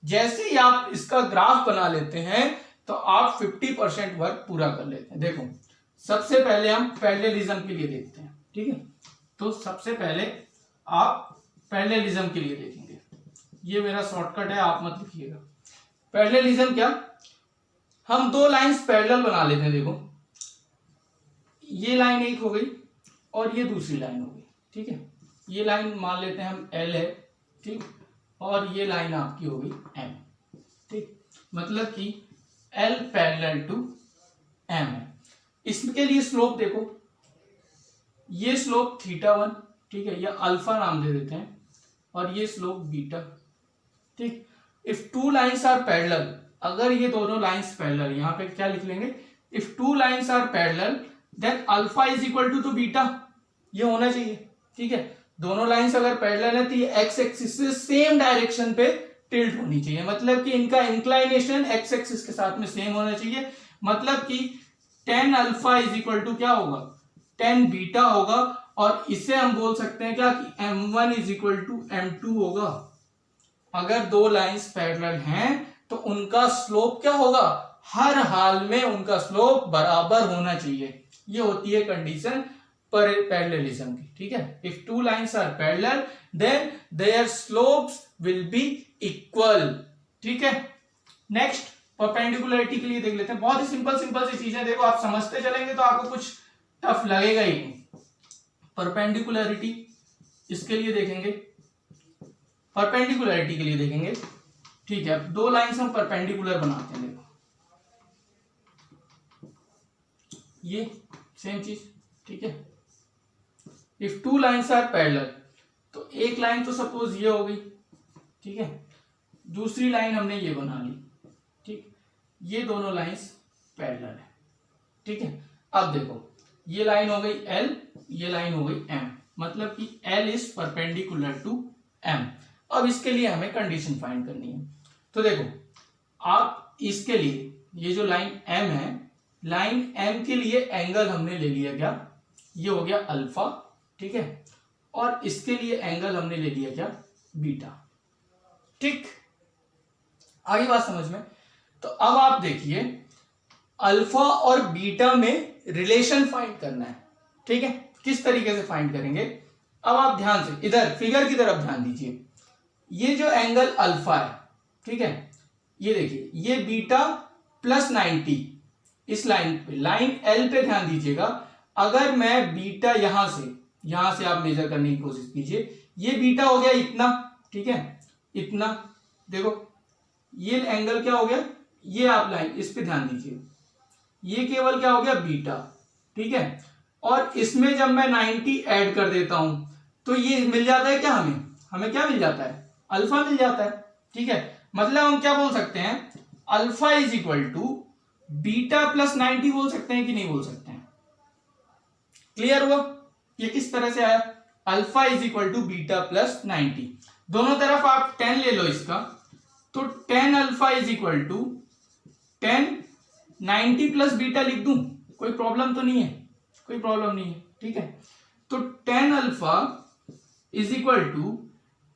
जैसे ही आप इसका ग्राफ बना लेते हैं तो आप 50% वर्क पूरा कर लेते हैं। देखो सबसे पहले हम पैरेललिज्म के लिए देखते हैं, ठीक है। तो सबसे पहले आप पैरेललिज्म के लिए देखेंगे, ये मेरा शॉर्टकट है, आप मत लिखिएगा। पैरेललिज्म क्या, हम दो लाइंस पैरेलल बना लेते हैं। देखो ये लाइन एक हो गई और ये दूसरी लाइन हो गई, ठीक है। ये लाइन मान लेते हैं हम L है, ठीक, और ये लाइन आपकी हो गई M, ठीक। मतलब कि L पैरेलल टू M है। इसके लिए स्लोप देखो, ये स्लोप θ1, ठीक है, या अल्फा नाम दे देते हैं, और ये स्लोप बीटा, ठीक। If two lines are parallel, अगर ये दोनों लाइंस पैरेलल, यहां पे क्या लिख लेंगे, if two lines are parallel then alpha is equal to beta, ये होना चाहिए, ठीक है। दोनों लाइंस अगर पैरेलल है तो ये एक्स एक्सिस से सेम डायरेक्शन पे टिल्ट होनी चाहिए, मतलब कि इनका इंक्लाइनेशन एक्स एक्सिस के साथ में सेम होना चाहिए। मतलब कि tan alpha is equal to क्या होगा, tan बीटा होगा, और इसे हम बोल सकते हैं क्या कि m1 is equal to m2 होगा। अगर दो लाइंस पैरेलल हैं तो उनका स्लोप क्या होगा, हर हाल में उनका स्लोप बराबर होना चाहिए। ये होती है कंडीशन पैरेललिज्म की, ठीक है। If two lines are parallel then their slopes will be equal, ठीक है। नेक्स्ट परपेंडिकुलरिटी के लिए देख लेते हैं, बहुत ही सिंपल सिंपल सी चीजें, देखो आप समझते चलेंगे तो आपको कुछ टफ लगेगा ही नहीं। परपेंडिकुलरिटी इसके लिए देखेंगे, परपेंडिकुलरिटी के लिए देखेंगे, ठीक है। दो लाइंस हम परपेंडिकुलर बनाते हैं, देखो ये सेम चीज, ठीक है। If two lines are parallel, तो एक लाइन तो सपोज ये हो गई, ठीक है, दूसरी लाइन हमने ये बना ली, ठीक। ये दोनों लाइंस पैरेलल है, ठीक है। अब देखो ये लाइन हो गई L, ये लाइन हो गई M, मतलब कि L is perpendicular to M। अब इसके लिए हमें कंडीशन फाइंड करनी है। तो देखो आप इसके लिए ये जो लाइन M है, लाइन M के लिए एंगल हमने ले लिया क्या, ये हो गया अल्फा, ठीक है, और इसके लिए एंगल हमने ले लिया क्या, बीटा, ठीक। आगे बात समझ में। तो अब आप देखिए अल्फा और बीटा में रिलेशन फाइंड करना है, ठीक है। किस तरीके से फाइंड करेंगे, अब आप ध्यान से इधर फिगर की तरफ ध्यान दीजिए। ये जो एंगल अल्फा है, ठीक है, ये देखिए ये बीटा प्लस 90, इस लाइन पे, लाइन L पे ध्यान दीजिएगा। अगर मैं बीटा यहां से आप मेजर करने की कोशिश कीजिए, ये बीटा हो गया इतना, ठीक है, इतना। देखो ये एंगल क्या हो गया, ये आप लाइन इस पे ध्यान दीजिए, ये केवल क्या हो गया बीटा, ठीक है। और इसमें जब मैं 90 ऐड कर देता हूं तो ये मिल जाता है क्या, हमें क्या मिल जाता है, अल्फा मिल जाता है, ठीक है। मतलब हम क्या बोल सकते हैं, alpha is equal to beta plus 90 बोल सकते हैं कि नहीं बोल सकते हैं। क्लियर हुआ ये किस तरह से आया, alpha is equal to beta plus 90, दोनों तरफ आप 10 ले लो इसका, तो 10 alpha is equal to 10 90 plus beta लिख दूं, कोई प्रॉब्लम तो नहीं है, कोई प्रॉब्लम नहीं है, ठीक है। तो 10 alpha is equal to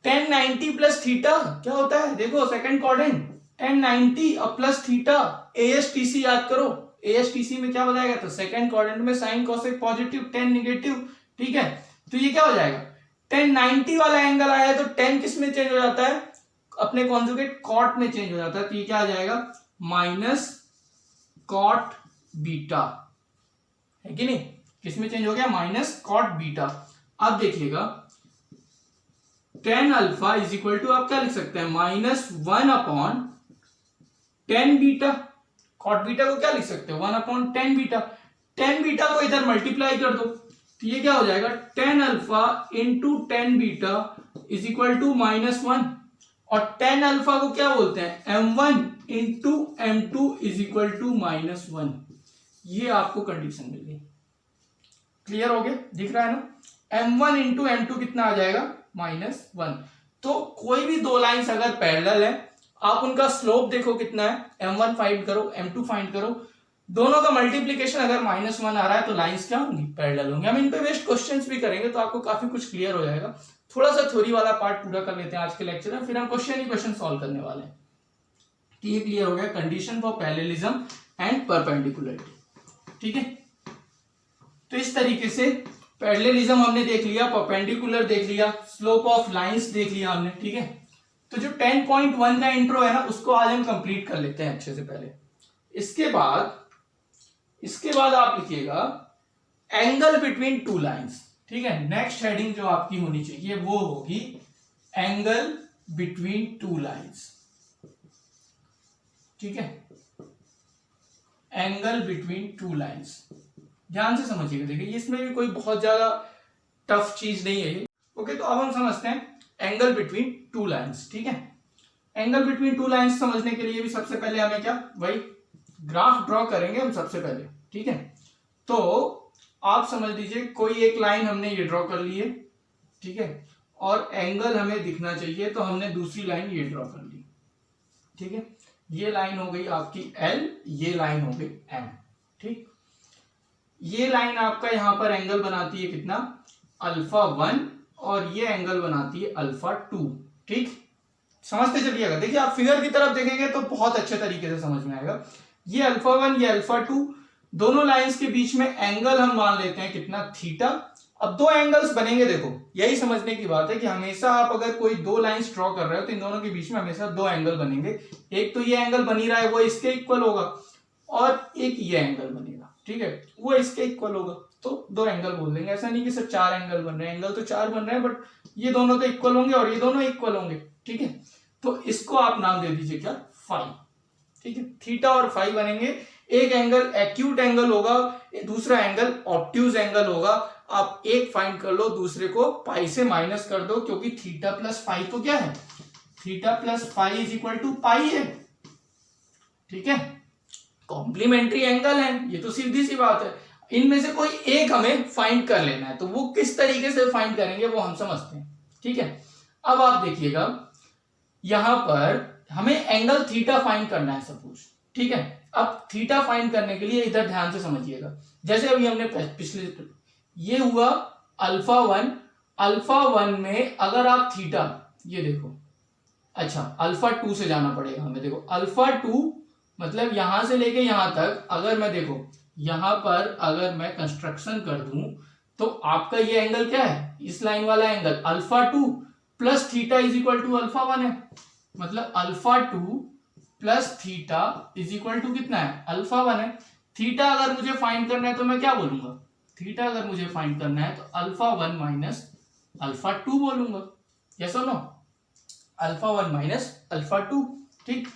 10 90 plus theta, क्या होता है, देखो सेकंड क्वाड्रेंट 10 90 और प्लस थीटा, ASTC याद करो, ASTC में क्या बताएगा, तो सेकंड क्वाड्रेंट में साइन कोसेक पॉजिटिव 10 निगेटिव, ठीक है। तो ये क्या हो जाएगा, 10 90 वाला एंगल आया है तो 10 किस में चेंज हो जाता है, अपने कॉन्जुगेट कॉट में चेंज हो जाता है, तो ये क्या आ जाएगा माइनस कॉट बीटा, है कि नहीं, किसमें चेंज हो गया माइनस कॉट बीटा। अब देखिएगा tan alpha is equal to आप क्या लिख सकते हैं माइनस 1/10 बीटा। कॉट बीटा को क्या लिख सकते हो 1/10 बीटा। 10 बीटा को इधर मल्टीप्लाई कर दो तो ये क्या हो जाएगा 10 alpha into 10 beta is equal to -1, और 10 अल्फा को क्या बोलते हैं m1 into m2 is equal to -1। ये आपको कंडीशन मिल गई, क्लियर हो गया, दिख रहा है ना। m1 इंटू m2 कितना आ जाएगा -1। तो कोई भी दो लाइंस अगर पैरेलल है, आप उनका स्लोप देखो कितना है, m1 फाइंड करो m2 फाइंड करो, दोनों का मल्टीप्लीकेशन अगर -1 आ रहा है तो लाइंस क्या होंगी पैरेलल होंगी। हम इन पे बेस्ड क्वेश्चंस भी करेंगे तो आपको काफी कुछ क्लियर हो जाएगा। थोड़ा सा थ्योरी वाला पार्ट पूरा कर लेते हैं आज के लेक्चर में, फिर हम क्वेश्चन ही क्वेश्चन सॉल्व करने वाले हैं। तो ये क्लियर हो गया condition for parallelism and perpendicularity, ठीक है। तो इस तरीके से पैरेललिज्म हमने देख लिया, परपेंडिकुलर देख लिया, स्लोप ऑफ लाइंस देख लिया हमने, ठीक है। तो जो 10.1 का इंट्रो है ना उसको आज हम कंप्लीट कर लेते हैं अच्छे से। पहले इसके बाद आप लिखिएगा एंगल बिटवीन टू लाइंस, ठीक है। नेक्स्ट हेडिंग जो आपकी होनी चाहिए वो होगी एंगल बिटवीन टू लाइंस, ठीक है, एंगल बिटवीन टू लाइंस। ध्यान से समझिएगा, देखिए इसमें भी कोई बहुत ज्यादा टफ चीज नहीं है ये, ओके। तो अब हम समझते हैं एंगल बिटवीन टू लाइंस, ठीक है। एंगल बिटवीन टू लाइंस समझने के लिए भी सबसे पहले हमें क्या वही ग्राफ ड्रॉ करेंगे हम सबसे पहले, ठीक है। तो आप समझ लीजिए कोई एक लाइन हमने ये ड्रॉ कर ली है, ठीक है, और एंगल हमें दिखना चाहिए तो हमने दूसरी लाइन ये ड्रॉ कर ली, ठीक है। ये लाइन हो गई आपकी L, ये लाइन हो गई M, ठीक। ये लाइन आपका यहां पर एंगल बनाती है कितना α1 और ये एंगल बनाती है α2, ठीक। समझते चलिएगा, देखिए आप फिगर की तरफ देखेंगे तो बहुत अच्छे तरीके से समझ में आएगा। ये α1 ये α2 दोनों लाइंस के बीच में एंगल हम मान लेते हैं कितना थीटा। अब दो एंगल्स बनेंगे, देखो यही समझने की बात है कि हमेशा आप अगर कोई दो लाइंस ड्रॉ कर रहे हो तो इन दोनों के बीच में हमेशा दो एंगल बनेंगे। एक तो ये एंगल बन ही रहा है वो इसके इक्वल होगा, और एक ये एंगल बनेगा, ठीक है, वो इसके इक्वल होगा, तो दो एंगल बोल देंगे। ऐसा नहीं कि सिर्फ चार एंगल बन रहे हैं, एंगल तो चार बन रहे हैं बट ये दोनों तो इक्वल होंगे और ये दोनों इक्वल होंगे, ठीक है। तो इसको आप नाम दे दीजिए क्या फाई, ठीक है। थीटा और फाई बनेंगे, एक एंगल एक्यूट एंगल होगा, दूसरा एंगल ऑब्ट्यूज एंगल होगा। आप एक फाइंड कर लो, दूसरे को पाई से माइनस कर दो, क्योंकि थीटा प्लस फाई तो क्या है, theta plus phi is equal to pi है, ठीक है, कॉम्प्लीमेंट्री एंगल है, ये तो सीधी सी बात है। इनमें से कोई एक हमें फाइंड कर लेना है, तो वो किस तरीके से फाइंड करेंगे वो हम समझते हैं, ठीक है। अब आप देखिएगा यहां पर हमें एंगल थीटा फाइंड करना है सपोज, ठीक है। अब थीटा फाइंड करने के लिए इधर ध्यान से समझिएगा, जैसे अभी हमने पिछले ये हुआ α1 में अगर आप थीटा ये देखो, अच्छा α2 से जाना पड़ेगा हमें, देखो α2 मतलब यहां से लेके यहां तक अगर मैं देखो यहां पर अगर मैं कंस्ट्रक्शन कर दूं तो आपका ये एंगल क्या है, इस लाइन वाला angle α2 plus theta is equal to α1 है, मतलब α2 plus theta is equal to कितना है α1 है। थीटा अगर मुझे फाइंड करना है तो मैं क्या बोलूंगा, थीटा अगर मुझे फाइंड करना है तो α1 माइनस α2 बोलूंगा, यस और नो, α1 माइनस α2, ठीक।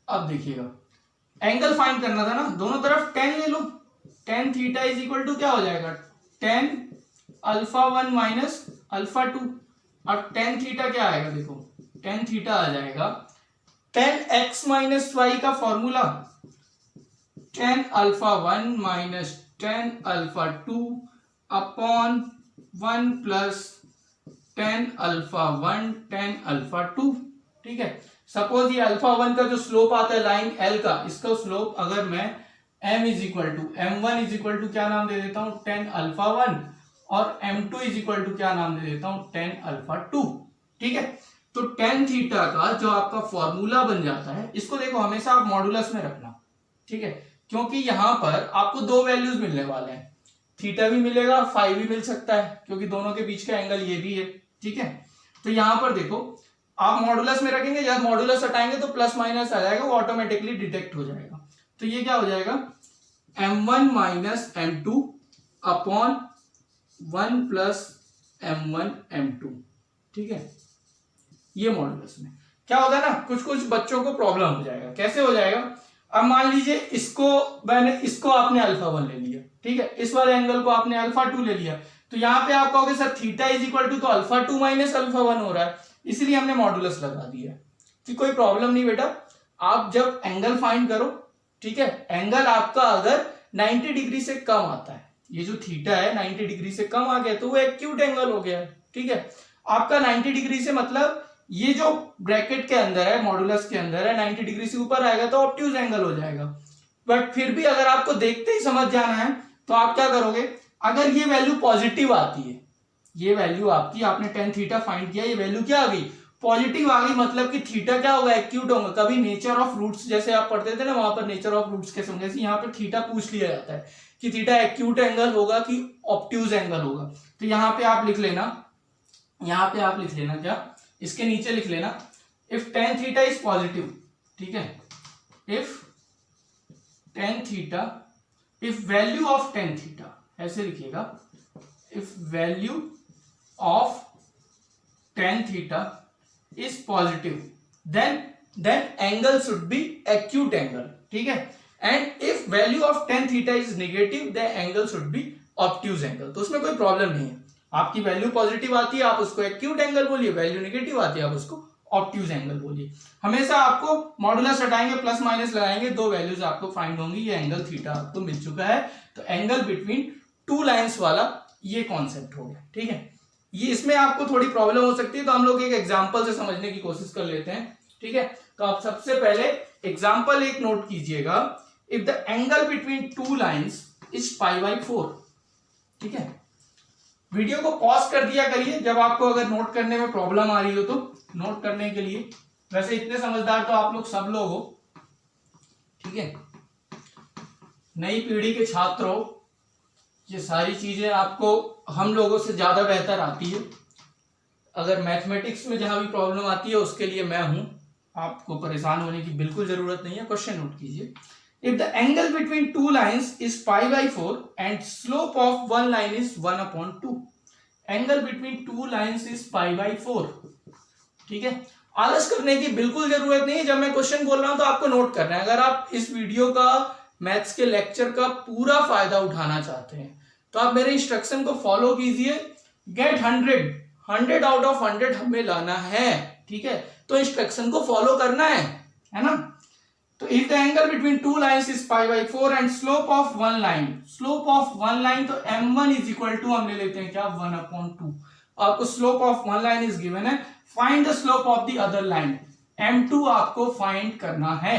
अब देखिएगा एंगल फाइंड करना था ना, दोनों तरफ tan ले लो, tan theta is equal to क्या हो जाएगा tan α1 माइनस α2, और tan थीटा क्या आएगा, देखो tan थीटा आ जाएगा tan x माइनस y का formula tan α1 minus tan α2 upon 1 plus tan α1 tan α2, ठीक है। सपोज ये α1 का जो स्लोप आता है लाइन L का, इसका स्लोप अगर मैं m is equal to m1 is equal to क्या नाम दे देता हूं tan α1 और m2 इज इक्वल टू क्या नाम दे देता हूं tan α2, ठीक है। तो tan थीटा का जो आपका फॉर्मूला बन जाता है, इसको देखो हमेशा आप मॉडुलस में रखना, ठीक है, क्योंकि यहां पर आपको दो वैल्यूज मिलने वाले हैं, थीटा भी मिलेगा फाई भी मिल सकता है, क्योंकि दोनों के बीच का एंगल ये भी है, ठीक है। तो यहां पर देखो आप मॉडुलस में रखेंगे, जब मॉडुलस हटाएंगे तो प्लस माइनस आ जाएगा, वो ऑटोमेटिकली डिटेक्ट हो जाएगा। तो ये क्या हो जाएगा, m1 minus m2 upon 1 plus m1 m2, ठीक है। ये मॉडुलस में क्या होगा ना, कुछ कुछ बच्चों को प्रॉब्लम हो जाएगा। कैसे हो जाएगा, अब मान लीजिए इसको आपने अल्फा 1 ले लिया, ठीक है, इस वाले एंगल को आपने अल्फा 2 ले लिया, तो यहाँ पे आप कहोगे sir theta is equal to तो अल्फा 2 माइनस अल्फा 1 हो रहा है, इसलिए हमने मॉडुलस लगा दिया। कि कोई प्रॉब्लम नहीं बेटा, आप जब एंगल फाइंड करो, ठीक है, एंगल आपका अगर 90 डिग्री से कम आता है, ये जो थीटा है 90 डिग्री से कम आ गया तो वो एक्यूट एंगल हो गया, ठीक है। आपका 90 डिग्री से मतलब ये जो ब्रैकेट के अंदर है, मॉडुलस के अंदर है, 90 डिग्री से ऊपर आएगा तो ऑब्ट्यूज एंगल हो जाएगा। बट फिर भी अगर आपको देखते ही समझ जाना है तो आप क्या करोगे, अगर ये वैल्यू पॉजिटिव आती है, ये वैल्यू आपकी, आपने tan थीटा फाइंड किया, ये वैल्यू क्या आ गई, पॉजिटिव आ गई, मतलब कि थीटा क्या होगा, एक्यूट होगा। कभी नेचर ऑफ रूट्स जैसे आप पढ़ते थे ना, वहां पर नेचर ऑफ रूट्स कैसे होंगे, यहाँ पे थीटा पूछ लिया जाता है कि थीटा एक्यूट एंगल होगा कि ऑब्ट्यूज एंगल होगा। तो यहाँ पे आप लिख लेना, यहाँ पे आप लिख लेना क्या, इसके नीचे लिख लेना if tan theta is positive, ठीक है, if tan theta, if value of tan theta, ऐसे लिखिएगा, if value of tan theta is positive then angle should be acute angle, ठीक है, and if value of tan theta is negative then angle should be obtuse angle. तो उसमें कोई प्रॉब्लम नहीं है, आपकी वैल्यू पॉजिटिव आती है आप उसको एक्यूट एंगल बोलिए, वैल्यू नेगेटिव आती है आप उसको ऑब्ट्यूज एंगल बोलिए। हमेशा आपको मॉडुलस हटाएंगे, प्लस माइनस लगाएंगे, दो वैल्यूज आपको फाइंड होंगी। ये एंगल थीटा आपको मिल चुका है, तो एंगल बिटवीन टू लाइंस वाला ये कॉन्सेप्ट हो गया, ठीक है। ये इसमें आपको थोड़ी प्रॉब्लम हो सकती है, तो हम लोग एक एग्जांपल से समझने की कोशिश कर लेते हैं, ठीक है। तो आप सबसे पहले एग्जांपल एक नोट कीजिएगा, if the angle between two lines is π/4, ठीक है। वीडियो को पॉज कर दिया करिए जब आपको अगर नोट करने में प्रॉब्लम आ रही हो, तो नोट करने के लिए, वैसे इतने समझदार तो आप लोग सब लोग हो, ठीक है, नई पीढ़ी के छात्र हो, ये सारी चीजें आपको हम लोगों से ज्यादा बेहतर आती है। अगर मैथमेटिक्स में जहां भी प्रॉब्लम आती है उसके लिए मैं हूं, आपको परेशान होने की बिल्कुल जरूरत नहीं है। क्वेश्चन नोट कीजिए, if the angle between two lines is π/4 and slope of one line is 1/2, angle between two lines is π/4, ठीक है। आलस करने की बिल्कुल जरूरत नहीं है, जब मैं क्वेश्चन बोल रहा हूं तो आपको नोट करना है। अगर आप इस वीडियो का, मैथ्स के लेक्चर का पूरा फायदा उठाना चाहते हैं तो आप मेरे इंस्ट्रक्शन को फॉलो कीजिए। गेट 100 आउट ऑफ 100 हमें लाना है, ठीक है, तो इंस्ट्रक्शन को फॉलो करना है ना। तो if the angle between two lines is π/4 and slope of one line, slope of one line, तो m1 इज इक्वल टू हम ले लेते हैं क्या, 1/2। आपको slope of one line is given है, find the slope of the other line, m2 आपको फाइंड करना है,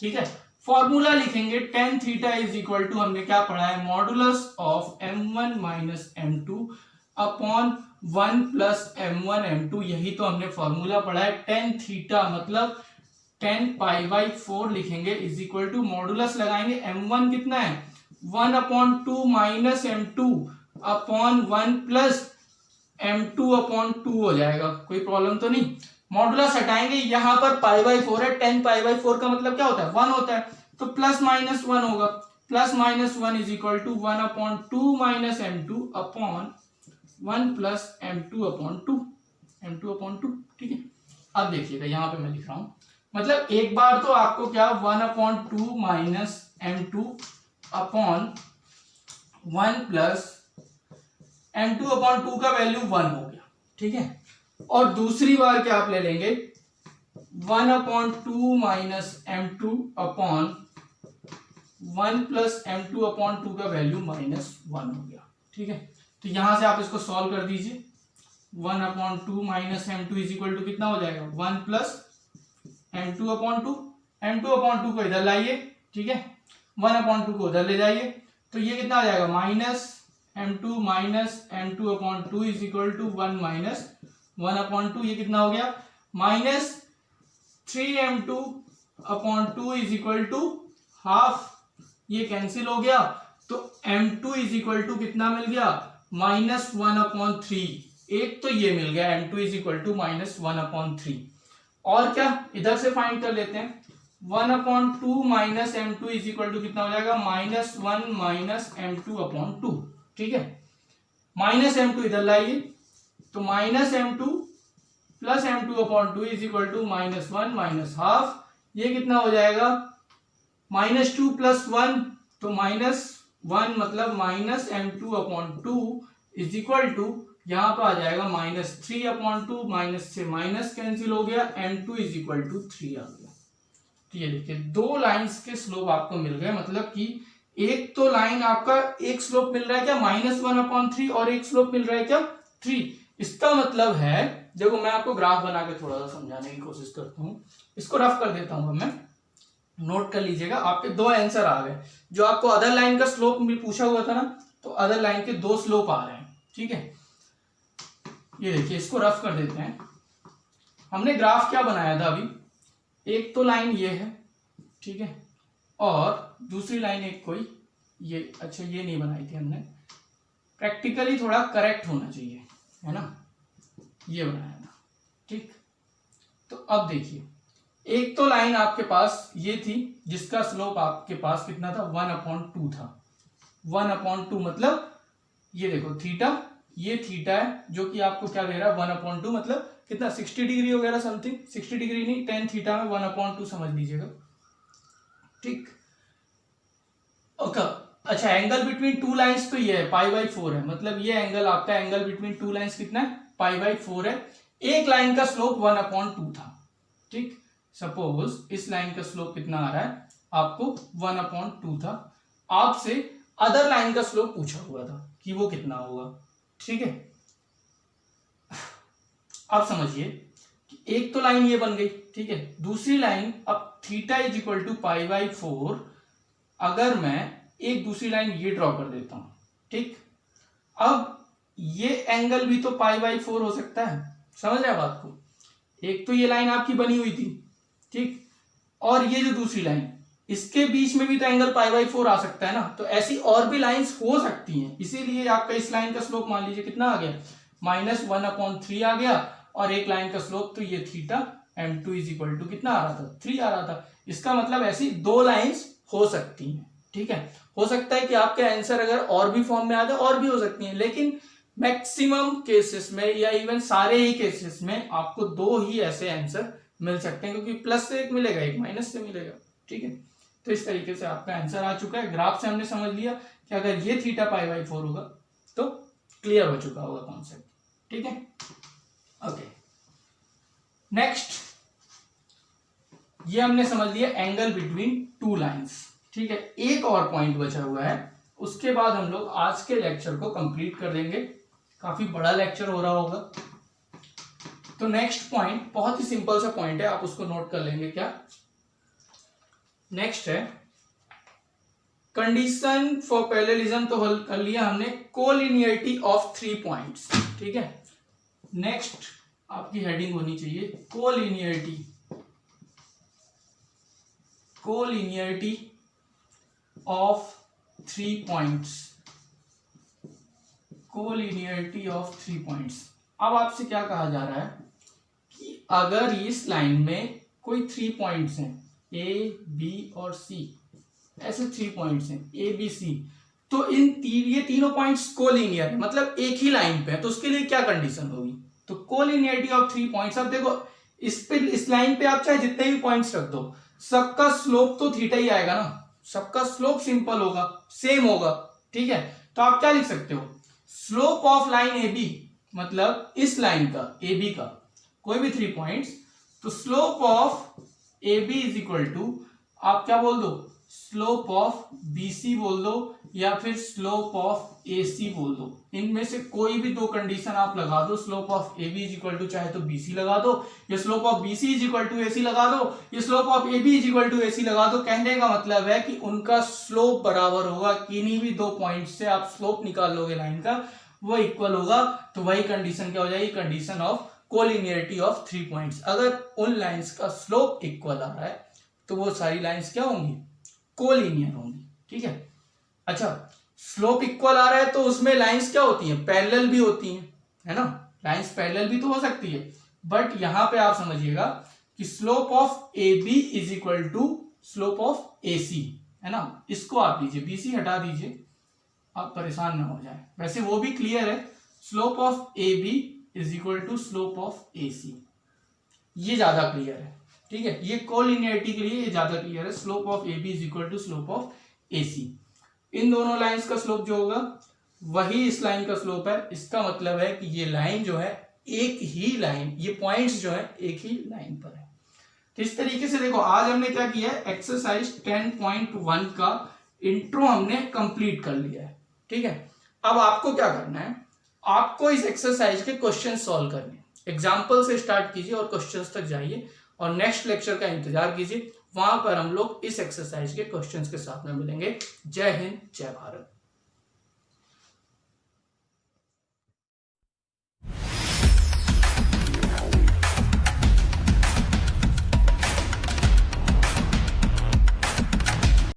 ठीक है। फॉर्मूला लिखेंगे tan theta is equal to, हमने क्या पढ़ा है, modulus of m1 minus m2 upon 1 plus m1 m2, यही तो हमने फॉर्मूला पढ़ा है। tan थीटा मतलब tan π/4 लिखेंगे इज इक्वल टू, मॉडुलस लगाएंगे, m1 कितना है 1/2 minus m2 upon 1 plus m2 upon 2 हो जाएगा। कोई प्रॉब्लम तो नहीं। मॉडुलस हटाएंगे, यहां पर π/4 है, tan π/4 का मतलब क्या होता है, 1 होता है, तो प्लस माइनस 1 होगा, plus minus 1 is equal to 1/2 minus m2 upon 1 plus m2 upon 2, ठीक है। अब देखिएगा यहाँ पे मैं लिख रहा हूं, मतलब एक बार तो आपको क्या 1/2 minus m2 upon 1 plus m2 upon 2 का वैल्यू 1 हो गया, ठीक है। और दूसरी बार क्या आप ले लेंगे 1/2 minus m2 upon 1 plus m2 upon 2 का वैल्यू -1 हो गया, ठीक है। तो यहां से आप इसको सॉल्व कर दीजिए, 1/2 minus m2 is equal to कितना हो जाएगा, 1 plus m2 upon 2, m2 upon 2 को इधर लाइए, ठीक है, 1/2 को उधर ले जाइए, तो ये कितना आ जाएगा minus m2 minus m2 upon 2 is equal to 1 minus 1/2, ये कितना हो गया minus 3m2 upon 2 is equal to half, ये कैंसिल हो गया, तो m2 इज इक्वल टू कितना मिल गया -1/3 एक तो ये मिल गया m2 इज इक्वल टू -1/3, और क्या इधर से फाइंड कर लेते हैं, 1/2 minus m2 is equal to कितना हो जाएगा, -1 माइनस m2/2, ठीक है। माइनस m2 इधर लाइए, तो -m2 plus m2/2 is equal to -1 minus half, ये कितना हो जाएगा, -2 प्लस 1 तो -1 मतलब -m2/2 इज इक्वल टू, यहां पर आ जाएगा -3/2, माइनस से माइनस कैंसिल हो गया, m2 इज इक्वल टू 3 आ गया। तो ये देखिए दो लाइंस के स्लोप आपको मिल गए, मतलब कि एक तो लाइन आपका एक स्लोप मिल रहा है क्या -1/3 और एक स्लोप मिल रहा है क्या 3। इसका मतलब है, देखो मैं आपको ग्राफ बना के थोड़ा सा समझाने की कोशिश करता हूँ, इसको रफ कर देता हूँ मैं, नोट कर लीजिएगा। आपके दो आंसर आ गए, जो आपको अदर लाइन का स्लोप पूछा हुआ था ना, तो अदर लाइन के दो स्लोप आ रहे हैं, ठीक है। ये देखिए इसको रफ कर देते हैं। हमने ग्राफ क्या बनाया था अभी, एक तो लाइन ये है, ठीक है, और दूसरी लाइन एक कोई ये, अच्छा ये नहीं बनाई थी हमने, प्रैक्टिकली थोड़ा करेक्ट होना चाहिए, है ना, ये बनाया था, ठीक। तो अब देखिए एक तो लाइन आपके पास ये थी जिसका स्लोप आपके पास कितना था, 1/2 था। 1/2 मतलब ये देखो थीटा, ये थीटा है जो कि आपको क्या दे रहा है 1/2 मतलब कितना 60 डिग्री वगैरह समथिंग, 60 डिग्री नहीं, tan थीटा में 1/2 समझ लीजिएगा, ठीक। ओके अच्छा, एंगल बिटवीन टू लाइंस तो ये है π/4 है, मतलब ये एंगल आपका एंगल बिटवीन टू लाइंस कितना है π/4 है। एक लाइन का स्लोप 1/2 था, ठीक। सपोज इस लाइन का स्लोप कितना आ रहा है आपको 1/2 था, आपसे अदर लाइन का स्लोप पूछा हुआ था कि वो कितना होगा, ठीक है। आप समझिए कि एक तो लाइन ये बन गई, ठीक है, दूसरी लाइन अब थीटा इज इक्वल टू π/4, अगर मैं एक दूसरी लाइन ये ड्रॉ कर देता हूं, ठीक। अब ये एंगल भी तो π/4 हो सकता है, समझ रहे हैं बात को। एक तो ये लाइन आपकी बनी हुई थी, ठीक, और ये जो दूसरी लाइन, इसके बीच में भी तो एंगल π/4 आ सकता है ना, तो ऐसी और भी लाइंस हो सकती हैं। इसीलिए आपका इस लाइन का स्लोप मान लीजिए कितना आ गया, -1/3 आ गया, और एक लाइन का स्लोप तो ये theta m2 is equal to कितना आ रहा था, 3 आ रहा था। इसका मतलब ऐसी दो लाइंस हो सकती हैं, ठीक है। हो सकता है कि आपके आंसर अगर और भी फॉर्म में आ जाए, और भी हो सकती हैं, लेकिन मैक्सिमम केसेस में या इवन सारे ही केसेस में आपको दो ही ऐसे आंसर मिल सकते हैं, क्योंकि प्लस से एक मिलेगा, एक माइनस से मिलेगा, ठीक है। तो इस तरीके से आपका आंसर आ चुका है। ग्राफ से हमने समझ लिया कि अगर ये थीटा π/4 होगा तो क्लियर हो चुका होगा कॉन्सेप्ट, ठीक है। ओके नेक्स्ट, ये हमने समझ लिया एंगल बिटवीन टू लाइंस, ठीक है। एक और पॉइंट बचा हुआ है, उसके बाद हम लोग आज के लेक्चर को कंप्लीट कर देंगे। काफी बड़ा लेक्चर हो रहा होगा, तो नेक्स्ट पॉइंट बहुत ही सिंपल सा पॉइंट है, आप उसको नोट कर लेंगे। क्या नेक्स्ट है, कंडीशन फॉर पैरेललिज्म तो हल कर लिया हमने, कोलिनियरिटी ऑफ 3 पॉइंट्स, ठीक है। नेक्स्ट आपकी हेडिंग होनी चाहिए collinearity, collinearity of 3 points, collinearity of 3 points. अब आपसे क्या कहा जा रहा है कि अगर इस लाइन में कोई 3 पॉइंट्स हैं, ए बी और सी, ऐसे 3 पॉइंट्स हैं ए बी सी, तो ये तीनों पॉइंट्स कोलिनियर है, मतलब एक ही लाइन पे है, तो उसके लिए क्या कंडीशन होगी, तो कोलिनियरिटी ऑफ 3 पॉइंट्स। अब देखो इस लाइन पे आप चाहे जितने भी पॉइंट्स रख दो, सबका स्लोप तो थीटा ही आएगा ना, सबका स्लोप सिंपल होगा, सेम होगा, ठीक है। तो आप क्या लिख सकते हो, slope of line A B, मतलब इस लाइन का ए बी का कोई भी 3 पॉइंट्स, तो slope of A B is equal to, आप क्या बोल दो, स्लोप ऑफ बी सी बोल दो, या फिर स्लोप ऑफ ए सी बोल दो। इनमें से कोई भी दो कंडीशन आप लगा दो, slope of A B is equal to चाहे तो बी सी लगा दो, या slope of B C is equal to A C लगा दो, या slope of A B is equal to A C लगा दो। कहने का मतलब है कि उनका स्लोप बराबर होगा, किन्हीं भी दो पॉइंट से आप स्लोप निकाल लोगे लाइन का, वो इक्वल होगा, तो वही कंडीशन क्या हो जाएगी, condition of collinearity of 3 points. अगर उन लाइंस का स्लोप इक्वल आ रहा है तो वो सारी लाइंस क्या होंगी, कोलिनियर होंगी, ठीक है। अच्छा, स्लोप इक्वल आ रहा है तो उसमें लाइंस क्या होती हैं, पैरेलल भी होती हैं, है ना। लाइंस पैरेलल भी तो हो सकती है, बट यहां पे आप समझिएगा कि slope of A B is equal to slope of A C, है ना। इसको आप लीजिए, बीसी हटा दीजिए, आप परेशान ना हो जाए। वैसे वो भी क्लियर है, slope of A B is equal to slope of A C, ये ज्यादा क्लियर है, ठीक है। ये कोलिनियरिटी के लिए ये ज्यादा क्लियर है, slope of A B is equal to slope of A C. इन दोनों लाइंस का स्लोप जो होगा वही इस लाइन का स्लोप है। इसका मतलब है कि ये लाइन जो है एक ही लाइन, ये पॉइंट्स जो है एक ही लाइन पर है। तो इस तरीके से देखो, आज हमने क्या किया है, एक्सरसाइज 10.1 का इंट्रो हमने कंप्लीट कर लिया है, ठीक है। अब आपको क्या करना है, आपको इस एक्सरसाइज के क्वेश्चन सॉल्व करने, एग्जाम्पल से स्टार्ट कीजिए और क्वेश्चंस तक जाइए और नेक्स्ट लेक्चर का इंतजार कीजिए, वहां पर हम लोग इस एक्सरसाइज के क्वेश्चंस के साथ में मिलेंगे। जय हिंद, जय भारत।